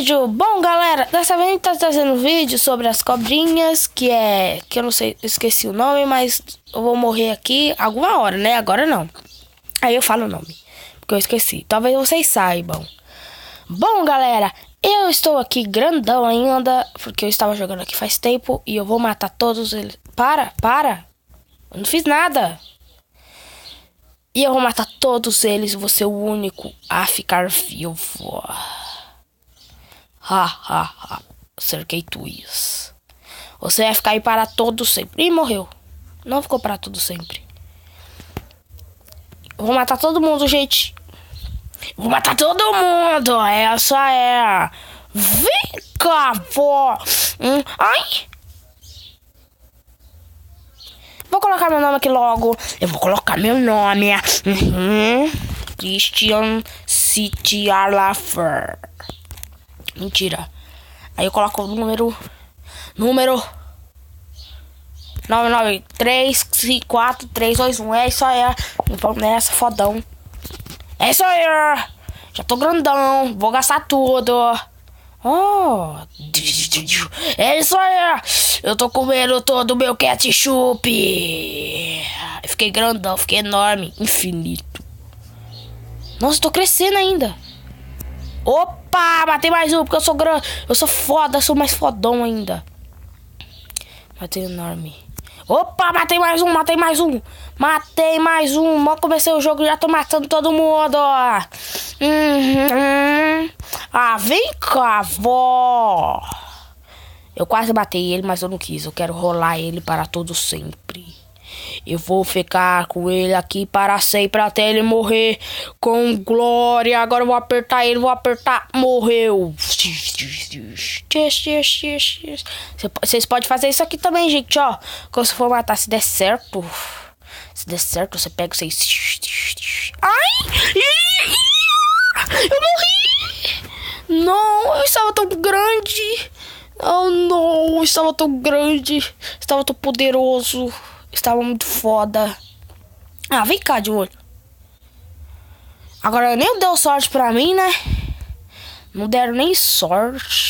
vídeo. Bom, galera, dessa vez a gente tá trazendo um vídeo sobre as cobrinhas, que eu não sei, eu esqueci o nome, mas eu vou morrer aqui alguma hora, né? Agora não. Aí eu falo o nome, porque eu esqueci. Talvez vocês saibam. Bom, galera, eu estou aqui grandão ainda, porque eu estava jogando aqui faz tempo e eu vou matar todos eles. Para! Eu não fiz nada. E eu vou matar todos eles, vou ser o único a ficar vivo. Cerquei tuas. Você vai ficar aí para todo sempre. Ih, morreu. Não ficou para todo sempre. Eu vou matar todo mundo, gente. Vou matar todo mundo. Essa é. Vem cá, vó. Ai. Vou colocar meu nome aqui logo. Eu vou colocar meu nome. Christian City Alafer. Mentira. Aí eu coloco o número 99354 321. É isso aí. Vamos nessa, fodão. É isso aí. Já tô grandão. Vou gastar tudo. Oh. É isso aí. Eu tô comendo todo o meu ketchup. Eu fiquei grandão, fiquei enorme, infinito. Nossa, tô crescendo ainda. Opa, matei mais um, porque eu sou grande. Eu sou foda, eu sou mais fodão ainda. Matei enorme. Opa, matei mais um. Mal comecei o jogo e já tô matando todo mundo. Ah, vem cá, vó. Eu quase matei ele, mas eu não quis. Eu quero rolar ele para todo sempre. Eu vou ficar com ele aqui para sempre até ele morrer com glória. Agora eu vou apertar ele, morreu. Vocês podem fazer isso aqui também, gente, ó. Quando você for matar, se der certo, você pega vocês. Ai! Eu morri! Não, eu estava tão grande. Oh, não, eu estava tão grande. Estava tão poderoso. Estava muito foda. Ah, vem cá de olho. Agora nem deu sorte pra mim, né? Não deram nem sorte.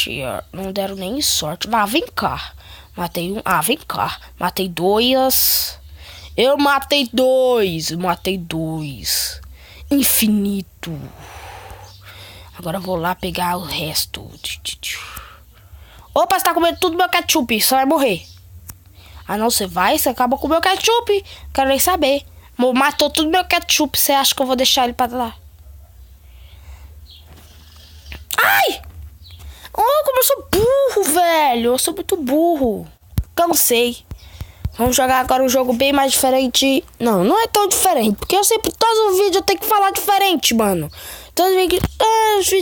Mas vem cá. Matei um. Ah, vem cá. Matei dois. Eu matei dois. Infinito. Agora eu vou lá pegar o resto. Opa, você tá comendo tudo meu ketchup. Você vai morrer. Ah, não, você acaba com o meu ketchup. Quero nem saber. Matou tudo meu ketchup. Você acha que eu vou deixar ele pra lá? Ai! Oh, como eu sou burro, velho. Eu sou muito burro. Cansei. Vamos jogar agora um jogo bem mais diferente. Não é tão diferente. Porque eu sempre, todo vídeo eu tenho que falar diferente, mano. Todo vídeo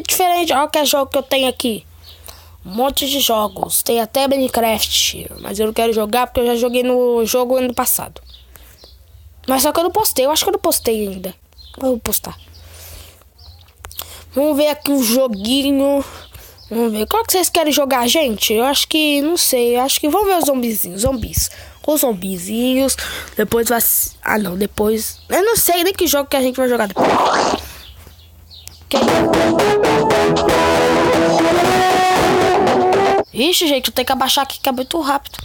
diferente. Olha que jogo que eu tenho aqui. Um monte de jogos. Tem até Minecraft. Mas eu não quero jogar porque eu já joguei no jogo ano passado. Mas só que eu não postei. Eu acho que eu não postei ainda. Vou postar. Vamos ver aqui um joguinho. Vamos ver. Qual que vocês querem jogar, gente? Eu acho que... Não sei. Eu acho que... Vamos ver os zombizinhos. Os zombizinhos. Depois vai... Ah, não. Depois... Eu não sei nem que jogo que a gente vai jogar depois. Ixi, gente, eu tenho que abaixar aqui que é muito rápido.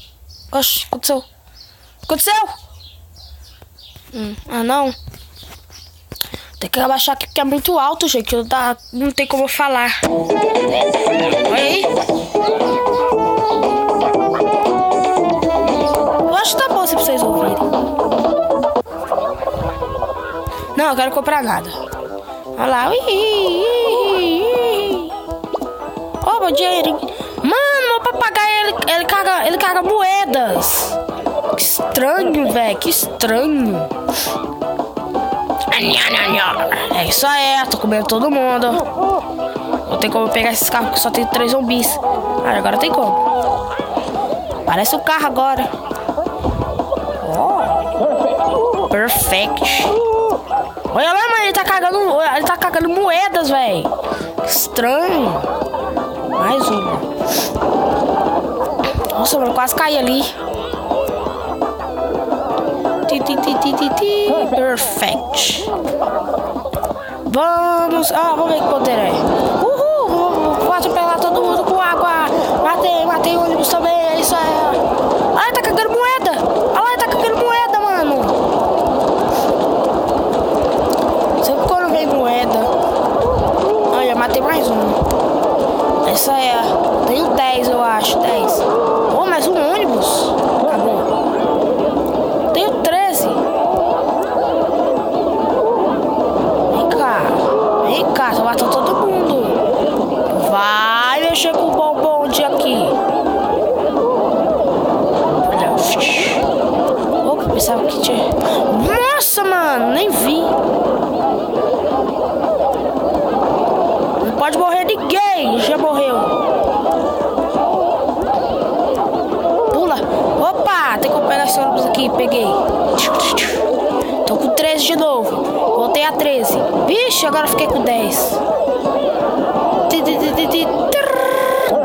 Oxi, aconteceu? Ah, não. Tem que abaixar aqui que é muito alto, gente. Não tem como eu falar. Olha aí. Eu acho que tá bom se vocês ouvirem. Não, eu quero comprar nada. Olha lá. Ó, meu dinheiro. Mano, meu papagaio, ele caga moedas. Que estranho, velho. Que estranho. É isso aí, tô comendo todo mundo. Não tem como pegar esses carros que só tem 3 zumbis. Ah, agora tem como. Parece um carro agora. Oh, perfect. Olha lá, mano, ele tá cagando moedas, velho. Estranho. Mais uma. Nossa, mano, quase caí ali. Perfect. Vamos ver que poder é. Vou atropelar todo tem ônibus também, é isso aí. Ai, tá cagando moeda. Olha lá, tá cagando moeda, mano. Sempre quando vem moeda. Olha, matei mais um. É isso aí, ó. Tenho 10, eu acho, 10. Oh, mais um ônibus. Acabou. Tenho 13. Vem cá, tô matando todo mundo. Vai mexer com o bombom de aqui. Opa, pensava que tinha. Nossa, mano, nem vi. Não pode morrer ninguém, já morreu. Pula. Opa, tem como pegar esse ônibus aqui, peguei. Tô com 13 de novo. Voltei a 13. Vixe, agora fiquei com 10.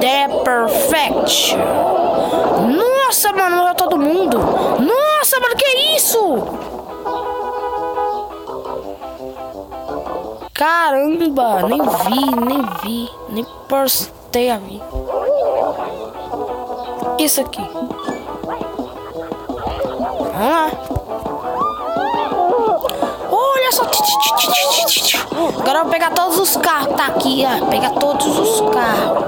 The Perfect. Nossa, mano, morreu todo mundo. Nossa, mano, que isso? Caramba, nem postei a ver. Isso aqui. Vamos lá. Olha só. Agora eu vou pegar todos os carros. Tá aqui, ó. Pegar todos os carros.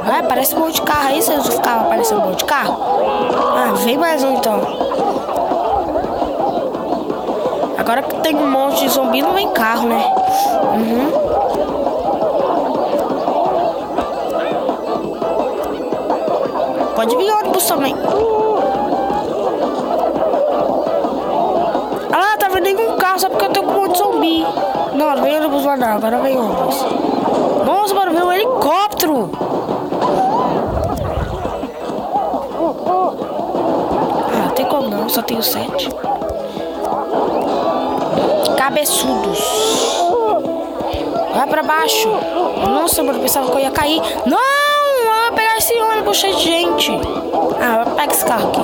Ah, parece um monte de carro aí. Vocês ficavam aparecendo um monte de carro. Ah, vem mais um então. Agora que tem um monte de zumbi, não vem carro, né? Pode vir ônibus também. Ah, tá vendo nenhum carro, só porque eu tenho um monte de zumbi. Não, não vem ônibus lá não, agora vem ônibus. Nossa, mano, veio um helicóptero. Ah, não tem como não, só tenho 7. Cabeçudos. Vai pra baixo. Nossa, mano, eu pensava que eu ia cair. Não, eu vou pegar esse ônibus cheio de gente. Ah, eu pego esse carro aqui.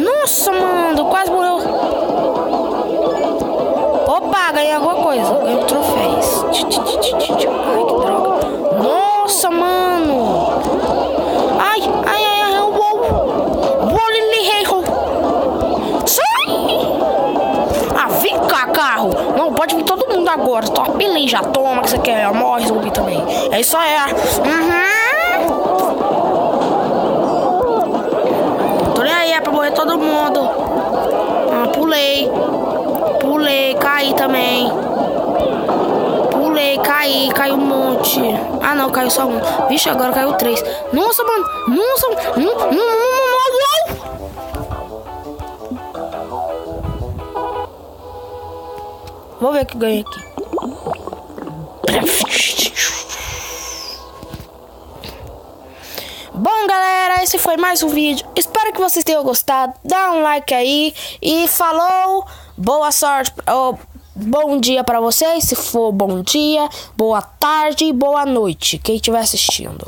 Nossa, mano, quase morreu. Opa, ganhei alguma coisa. Ganhei troféus. Ai, que droga. Nossa, mano. Ai, sai! Ah, vem cá, carro. Não, pode vir todo mundo agora. Tô apelei já. Toma, que você quer. Morre, zumbi também. É isso aí. Tô nem aí, é pra morrer todo mundo. Ah, pulei. Caí também. Pulei, caí um monte. Ah, não, caiu só um. Vixe, agora caiu 3. Nossa, mano. Vou ver o que ganhei aqui. Bom, galera, esse foi mais um vídeo. Espero que vocês tenham gostado. Dá um like aí. E falou. Boa sorte. Bom dia pra vocês. Se for bom dia, boa tarde, boa noite. Quem estiver assistindo.